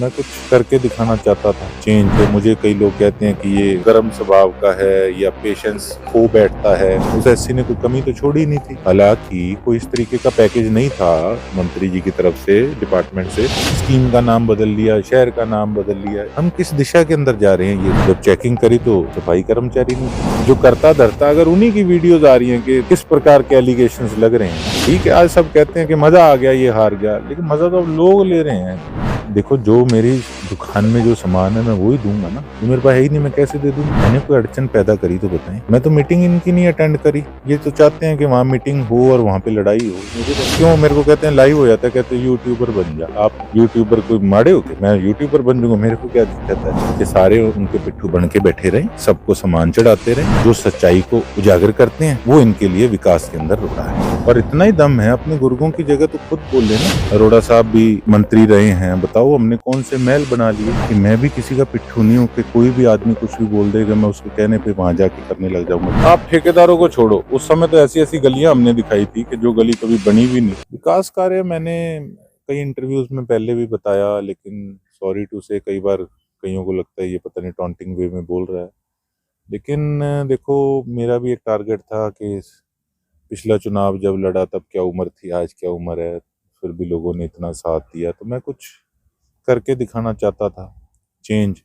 मैं कुछ करके दिखाना चाहता था चेंज। तो मुझे कई लोग कहते हैं कि ये गर्म स्वभाव का है या पेशेंस खो बैठता है। उस एससी ने कोई कमी तो छोड़ी नहीं थी। हालांकि कोई इस तरीके का पैकेज नहीं था मंत्री जी की तरफ से, डिपार्टमेंट से। स्कीम का नाम बदल लिया, शहर का नाम बदल लिया। हम किस दिशा के अंदर जा रहे हैं ये जब चेकिंग करी तो सफाई कर्मचारी नहीं जो करता धरता, अगर उन्हीं की वीडियोज आ रही हैं कि किस प्रकार के एलिगेशंस लग रहे हैं। ठीक है, आज सब कहते हैं कि मजा आ गया, ये हार गया, लेकिन मजा तो अब लोग ले रहे हैं। देखो, जो मेरी दुकान में जो सामान है मैं वही दूंगा ना, जो मेरे पास है ही नहीं मैं कैसे दे दूं। मैंने कोई अड़चन पैदा करी तो बताएं। मैं तो मीटिंग इनकी नहीं अटेंड करी। ये तो चाहते हैं कि वहाँ मीटिंग हो और वहाँ पे लड़ाई हो। मुझे तो क्यों, मेरे को कहते हैं लाइव हो जाता है, कहते हैं यूट्यूबर बन जा। आप यूट्यूबर कोई माड़े हो के मैं यूट्यूबर बन जाऊंगा? मेरे को क्या दिक्कत है कि सारे उनके पिट्ठू बन के बैठे रहे, सबको सामान चढ़ाते रहे। जो सच्चाई को उजागर करते हैं वो इनके लिए विकास के अंदर रुका है। और इतना ही दम है, अपने गुर्गों की जगह तो खुद बोल लेना। अरोड़ा साहब भी मंत्री रहे हैं, बताओ हमने कौन से महल बना लिए कि मैं भी किसी का पिट्ठू नहीं हूँ कि कोई भी आदमी कुछ भी बोल देगा मैं उसके कहने पे वहां जाके करने लग जाऊंगा। आप ठेकेदारों को छोड़ो, उस समय तो ऐसी ऐसी गलियां हमने दिखाई थी कि जो गली कभी बनी भी नहीं। विकास कार्य मैंने कई इंटरव्यूज में पहले भी बताया, लेकिन सॉरी टू से कई बार कईयों को लगता है ये पता नहीं टॉन्टिंग वे में बोल रहा है। लेकिन देखो, मेरा भी एक टारगेट था कि पिछला चुनाव जब लड़ा तब क्या उम्र थी, आज क्या उम्र है, फिर भी लोगों ने इतना साथ दिया। तो मैं कुछ करके दिखाना चाहता था चेंज।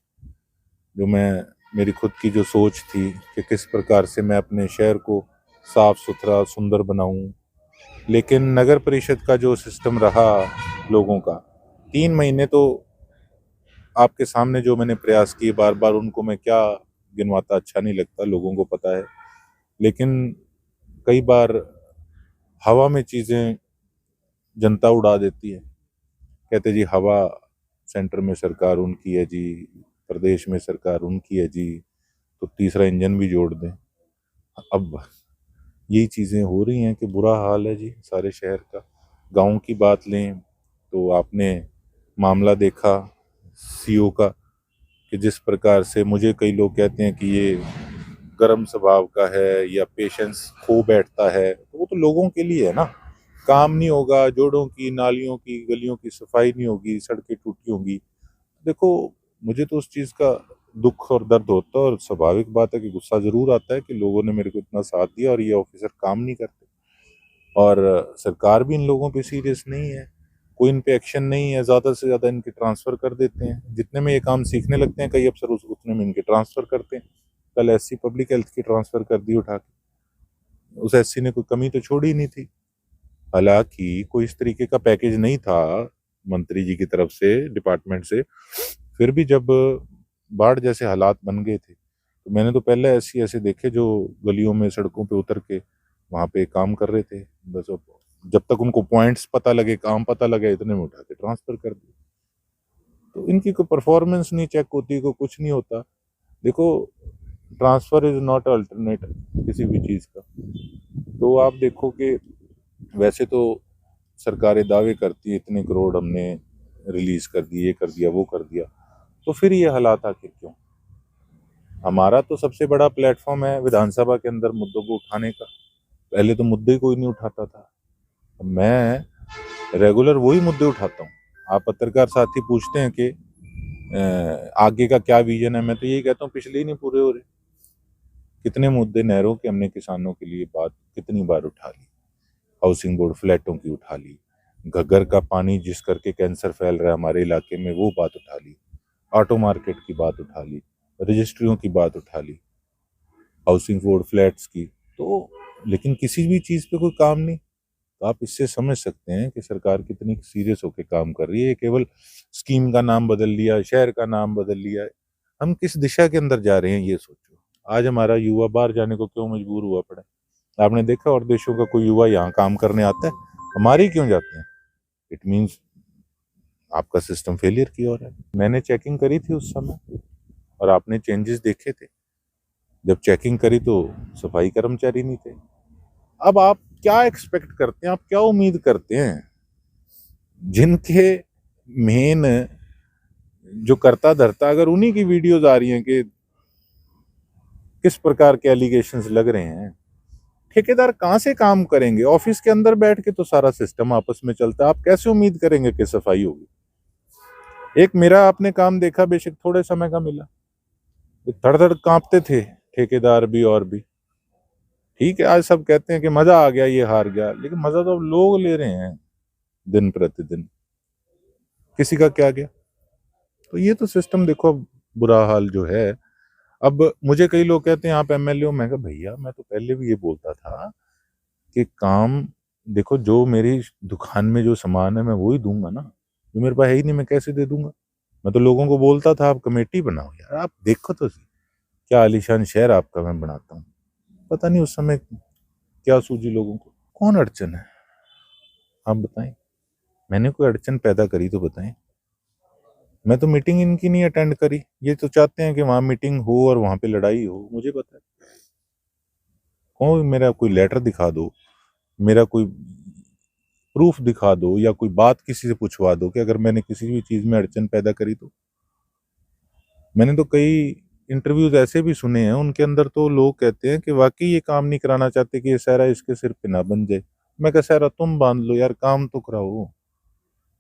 जो मेरी खुद की जो सोच थी कि किस प्रकार से मैं अपने शहर को साफ सुथरा सुंदर बनाऊं। लेकिन नगर परिषद का जो सिस्टम रहा लोगों का, 3 महीने तो आपके सामने जो मैंने प्रयास किए बार बार, उनको मैं क्या गिनवाता, अच्छा नहीं लगता, लोगों को पता है। लेकिन कई बार हवा में चीजें जनता उड़ा देती है। कहते जी हवा सेंटर में सरकार उनकी है जी, प्रदेश में सरकार उनकी है जी, तो तीसरा इंजन भी जोड़ दें। अब यही चीजें हो रही हैं कि बुरा हाल है जी सारे शहर का। गांव की बात लें तो आपने मामला देखा सीओ का, कि जिस प्रकार से मुझे कई लोग कहते हैं कि ये गर्म स्वभाव का है या पेशेंस खो बैठता है, तो वो तो लोगों के लिए है ना। काम नहीं होगा, जोड़ों की, नालियों की, गलियों की सफाई नहीं होगी, सड़कें टूटी होंगी। देखो, मुझे तो उस चीज़ का दुख और दर्द होता है, और स्वाभाविक बात है कि गुस्सा जरूर आता है कि लोगों ने मेरे को इतना साथ दिया और ये ऑफिसर काम नहीं करते। और सरकार भी इन लोगों पे सीरियस नहीं है, कोई इन पे एक्शन नहीं है। ज़्यादा से ज़्यादा इनके ट्रांसफ़र कर देते हैं। जितने में ये काम सीखने लगते हैं कई अफसर, उतने में इनके ट्रांसफ़र करते हैं। कल एससी पब्लिक हेल्थ की ट्रांसफ़र कर दी उठा के। उस एससी ने कोई कमी तो छोड़ी नहीं थी। हालांकि कोई इस तरीके का पैकेज नहीं था मंत्री जी की तरफ से, डिपार्टमेंट से। फिर भी जब बाढ़ जैसे हालात बन गए थे तो मैंने तो पहले ऐसे ऐसे देखे जो गलियों में सड़कों पे उतर के वहां पे काम कर रहे थे। बस अब जब तक उनको पॉइंट्स पता लगे, काम पता लगे, इतने में उठा के ट्रांसफर कर दिए। तो इनकी कोई परफॉर्मेंस नहीं चेक होती, कोई कुछ नहीं होता। देखो, ट्रांसफर इज नॉट अल्टरनेट किसी भी चीज़ का। तो आप देखो कि वैसे तो सरकारें दावे करती है इतने करोड़ हमने रिलीज कर दिए, ये कर दिया, वो कर दिया, तो फिर ये हालात आखिर क्यों? हमारा तो सबसे बड़ा प्लेटफॉर्म है विधानसभा के अंदर मुद्दों को उठाने का। पहले तो मुद्दे ही कोई नहीं उठाता था, मैं रेगुलर वही मुद्दे उठाता हूँ। आप पत्रकार साथी पूछते हैं कि आगे का क्या विजन है, मैं तो यही कहता हूँ पिछले ही नहीं पूरे हो रहे। कितने मुद्दे नहरों के हमने किसानों के लिए बात कितनी बार उठा ली, हाउसिंग बोर्ड फ्लैटों की उठा ली, घग्गर का पानी जिस करके कैंसर फैल रहा है हमारे इलाके में वो बात उठा ली, ऑटो मार्केट की बात उठा ली, रजिस्ट्रियों की बात उठा ली, हाउसिंग बोर्ड फ्लैट्स की। तो लेकिन किसी भी चीज़ पे कोई काम नहीं। तो आप इससे समझ सकते हैं कि सरकार कितनी सीरियस होकर काम कर रही है। केवल स्कीम का नाम बदल लिया, शहर का नाम बदल लिया, हम किस दिशा के अंदर जा रहे हैं ये सोचो। आज हमारा युवा बाहर जाने को क्यों मजबूर हुआ पड़ा है? आपने देखा और देशों का कोई युवा यहाँ काम करने आता है? हमारे ही क्यों जाते हैं? इट मीन्स आपका सिस्टम फेलियर की ओर है। मैंने चेकिंग करी थी उस समय और आपने चेंजेस देखे थे। जब चेकिंग करी तो सफाई कर्मचारी नहीं थे। अब आप क्या एक्सपेक्ट करते हैं, आप क्या उम्मीद करते हैं? जिनके मेन जो करता धरता, अगर उन्हीं की वीडियोज आ रही हैं कि किस प्रकार के एलिगेशंस लग रहे हैं, ठेकेदार कहाँ से काम करेंगे? ऑफिस के अंदर बैठ के तो सारा सिस्टम आपस में चलता है, आप कैसे उम्मीद करेंगे कि सफाई होगी? एक मेरा आपने काम देखा, बेशक थोड़े समय का मिला, धड़ धड़ कांपते थे ठेकेदार भी और भी। ठीक है, आज सब कहते हैं कि मजा आ गया, ये हार गया, लेकिन मजा तो अब लोग ले रहे हैं दिन प्रतिदिन, किसी का क्या गया। तो ये तो सिस्टम देखो, अब बुरा हाल जो है। अब मुझे कई लोग कहते हैं आप एमएलए हो, मैं कहा भैया मैं तो पहले भी ये बोलता था कि काम देखो, जो मेरी दुकान में जो सामान है मैं वो ही दूंगा ना, जो मेरे पास है ही नहीं मैं कैसे दे दूंगा। मैं तो लोगों को बोलता था आप कमेटी बनाओ यार, आप देखो तो सही क्या आलीशान शहर आपका मैं बनाता हूँ। पता नहीं उस समय क्या सूझी लोगों को। कौन अड़चन है आप बताएं, मैंने कोई अड़चन पैदा करी तो बताएं। मैं तो मीटिंग इनकी नहीं अटेंड करी, ये तो चाहते हैं कि वहां मीटिंग हो और वहां पे लड़ाई हो, मुझे पता है। कौन, मेरा कोई लेटर दिखा दो, मेरा कोई प्रूफ दिखा दो, या कोई बात किसी से पूछवा दो कि अगर मैंने किसी भी चीज में अड़चन पैदा करी तो। मैंने तो कई इंटरव्यूज ऐसे भी सुने हैं, उनके अंदर तो लोग कहते हैं कि वाकई ये काम नहीं कराना चाहते कि ये सहरा इसके सिर पे ना बन जाए। मैं कहा सहरा तुम बांध लो यार, काम तो कराओ।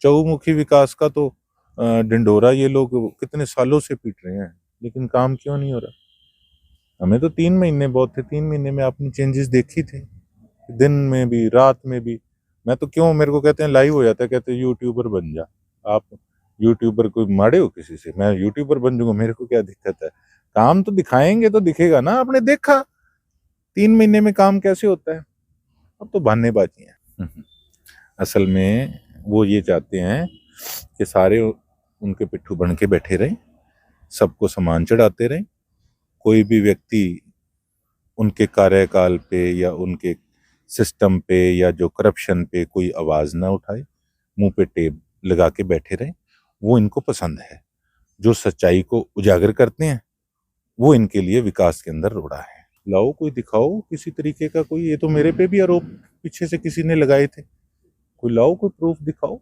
चहुमुखी विकास का तो ढिंढोरा ये लोग कितने सालों से पीट रहे हैं, लेकिन काम क्यों नहीं हो रहा। हमें तो 3 महीने बहुत थे, 3 महीने में आपने चेंजेस देखी थी, दिन में भी रात में भी। मैं तो क्यों, मेरे को कहते हैं लाइव हो जाता है, कहते हैं यूट्यूबर बन जा आप। यूट्यूबर कोई मारे हो किसी से, मैं यूट्यूबर बन जाऊंगा, मेरे को क्या दिक्कत है। काम तो दिखाएंगे तो दिखेगा ना, आपने देखा 3 महीने में काम कैसे होता है। अब तो बहानेबाजी है। असल में वो ये चाहते हैं कि सारे उनके पिट्ठू बन के बैठे रहें, सबको सामान चढ़ाते रहें, कोई भी व्यक्ति उनके कार्यकाल पे या उनके सिस्टम पे या जो करप्शन पे कोई आवाज ना उठाए, मुंह पे टेप लगा के बैठे रहे। वो इनको पसंद है। जो सच्चाई को उजागर करते हैं वो इनके लिए विकास के अंदर रोड़ा है। लाओ कोई दिखाओ किसी तरीके का कोई, ये तो मेरे पे भी आरोप पीछे से किसी ने लगाए थे, कोई लाओ कोई प्रूफ दिखाओ।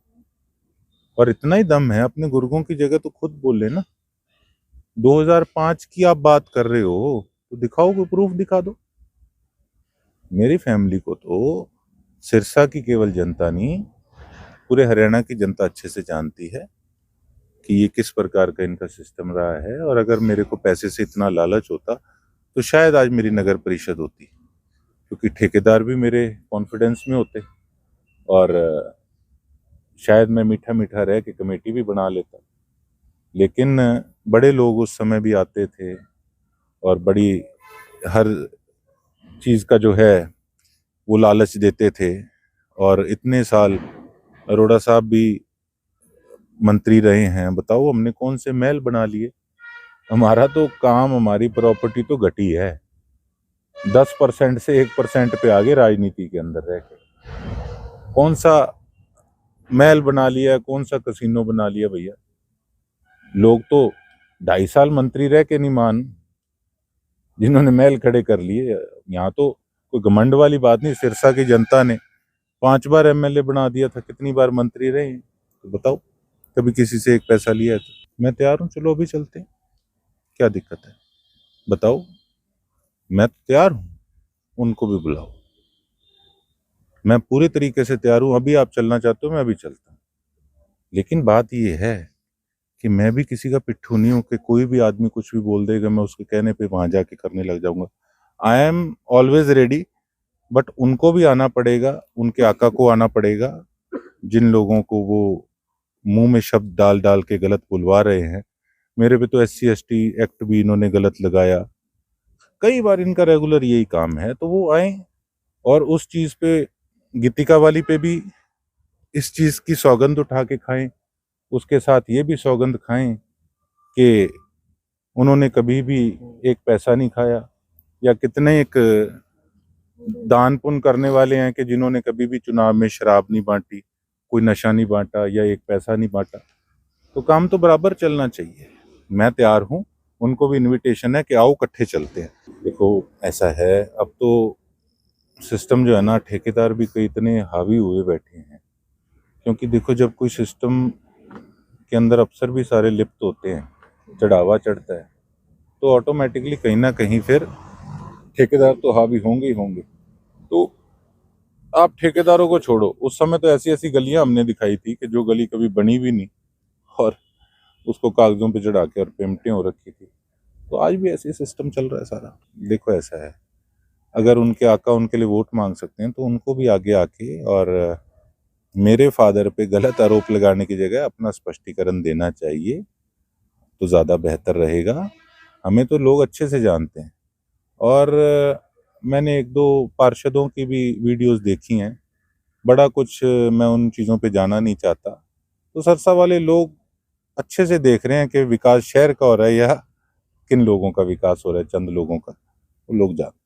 और इतना ही दम है अपने गुर्गों की जगह तो खुद बोल लेना। 2005 की आप बात कर रहे हो तो दिखाओ, कोई प्रूफ दिखा दो। मेरी फैमिली को तो सिरसा की केवल जनता नहीं, पूरे हरियाणा की जनता अच्छे से जानती है कि ये किस प्रकार का इनका सिस्टम रहा है। और अगर मेरे को पैसे से इतना लालच होता तो शायद आज मेरी नगर परिषद होती, क्योंकि ठेकेदार भी मेरे कॉन्फिडेंस में होते, और शायद मैं मीठा मीठा रह के कमेटी भी बना लेता। लेकिन बड़े लोग उस समय भी आते थे और बड़ी हर चीज का जो है वो लालच देते थे। और इतने साल अरोड़ा साहब भी मंत्री रहे हैं, बताओ हमने कौन से महल बना लिए। हमारा तो काम, हमारी प्रॉपर्टी तो घटी है, 10% से 1% पे आगे राजनीति के अंदर रह के। कौन सा महल बना लिया, कौन सा कसिनो बना लिया भैया। लोग तो 2.5 साल मंत्री रह के नहीं मान, जिन्होंने महल खड़े कर लिए। यहाँ तो कोई घमंड वाली बात नहीं, सिरसा की जनता ने 5 बार एमएलए बना दिया था, कितनी बार मंत्री रहे हैं तो बताओ, कभी किसी से एक पैसा लिया है तो। मैं तैयार हूँ, चलो अभी चलते हैं, क्या दिक्कत है बताओ। मैं तो तैयार हूँ, उनको भी बुलाओ, मैं पूरे तरीके से तैयार हूँ। अभी आप चलना चाहते हो मैं अभी चलता हूँ। लेकिन बात ये है कि मैं भी किसी का पिट्ठू नहीं हूँ कि कोई भी आदमी कुछ भी बोल देगा मैं उसके कहने पे वहां जाके करने लग जाऊंगा। I am always ready, but उनको भी आना पड़ेगा, उनके आका को आना पड़ेगा, जिन लोगों को वो मुंह में शब्द डाल डाल के गलत बुलवा रहे हैं। मेरे पे तो SC ST एक्ट भी इन्होंने गलत लगाया, कई बार इनका रेगुलर यही काम है। तो वो आए और उस चीज पे, गीतिका वाली पे भी इस चीज की सौगंध उठा के खाएं, उसके साथ ये भी सौगंध खाएं कि उन्होंने कभी भी एक पैसा नहीं खाया। या कितने एक दान पुण्य करने वाले हैं कि जिन्होंने कभी भी चुनाव में शराब नहीं बांटी, कोई नशा नहीं बांटा या एक पैसा नहीं बांटा। तो काम तो बराबर चलना चाहिए। मैं तैयार हूँ, उनको भी इनविटेशन है कि आओ इकट्ठे चलते हैं। देखो ऐसा है, अब तो सिस्टम जो है ना, ठेकेदार भी कई इतने हावी हुए बैठे हैं। क्योंकि देखो जब कोई सिस्टम के अंदर अफसर भी सारे लिप्त होते हैं, चढ़ावा चढ़ता है, तो ऑटोमेटिकली कहीं ना कहीं फिर ठेकेदार तो हावी होंगे ही होंगे। तो आप ठेकेदारों को छोड़ो, उस समय तो ऐसी ऐसी गलियां हमने दिखाई थी कि जो गली कभी बनी भी नहीं, और उसको कागजों पे चढ़ा के और पेमेंटें हो रखी थी। तो आज भी ऐसे सिस्टम चल रहा है सारा। देखो ऐसा है, अगर उनके आका उनके लिए वोट मांग सकते हैं तो उनको भी आगे आके और मेरे फादर पे गलत आरोप लगाने की जगह अपना स्पष्टीकरण देना चाहिए, तो ज़्यादा बेहतर रहेगा। हमें तो लोग अच्छे से जानते हैं और मैंने एक दो पार्षदों की भी वीडियोस देखी हैं। बड़ा कुछ मैं उन चीज़ों पे जाना नहीं चाहता। तो सरसा वाले लोग अच्छे से देख रहे हैं कि विकास शहर का हो रहा है या किन लोगों का विकास हो रहा है, चंद लोगों का, वो लोग जानते हैं।